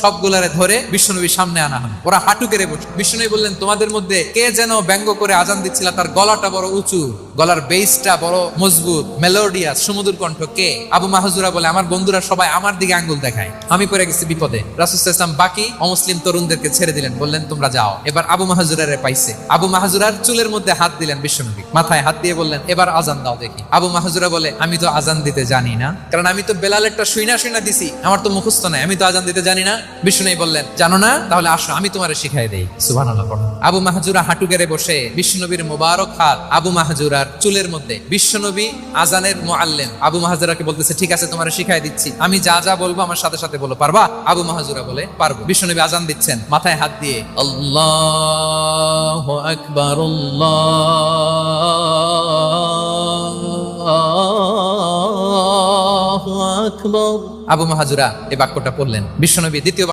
সবগুলারে ধরে বিশ্বনবীর সামনে আনা হলো। ওরা হাঁটু কেড়ে বসে। বিশ্বনবী বললেন, তোমাদের মধ্যে কে যেন ব্যঙ্গ করে আজান দিচ্ছিল, তার গলাটা বড় উঁচু, গলার বেসটা বড় মজবুত, মেলোডিয়াস, সুমধুর কণ্ঠ কে? আবু মাহজুরা বলে, আমার বন্ধুরা সবাই আমার দিকে আঙ্গুল দেখায়, আমি পড়ে গেছি বিপদে। রাসূল সাল্লাল্লাহু আলাইহি ওয়াসাল্লাম বাকি অমুসলিম তরুণদেরকে ছেড়ে দিলেন, বললেন তোমরা যাও। এবার আবু মাহজুরারে পাইছে। আবু মাহজুরার চুলের মধ্যে হাত দিলেন বিশ্বনবী, মাথায় হাত দিয়ে বললেন, এবার আজান দাও দেখি। আবু মাহজুরা বলে, আমি তো আজান দিতে জানি না, কারণ আমি তো বেলালেরটা শুইনা দিছি, আমার তো মুখস্থ নাই, আমি তো আজান দিতে জানি না। বিশ্বনবী বললেন, জানো না? তাহলে আসো, আমি তোমারে শিখাই দেই। সুবহানাল্লাহ। আবু মাহজুরা হাঁটু গেড়ে বসে বিশ্বনবীর মোবারক হাত আবু মাহজুরার চুলের মধ্যে। বিশ্বনবী আজানের মুআল্লিম আবু মাহজুরাকে বলতেছে, ঠিক আছে তোমারে শিখাই দিচ্ছি, আমি যা যা বলবো আমার সাথে সাথে বলো, পারবা? আবু মাহজুরা বলে, পারবো। বিশ্বনবী আজান দিচ্ছেন, মাথায় হাত দিয়ে আল্লাহু আকবার, আল্লাহু আকবার। আবু মাহজুরা এই বাক্যটা পড়লেন। বিশ্বনবী দ্বিতীয়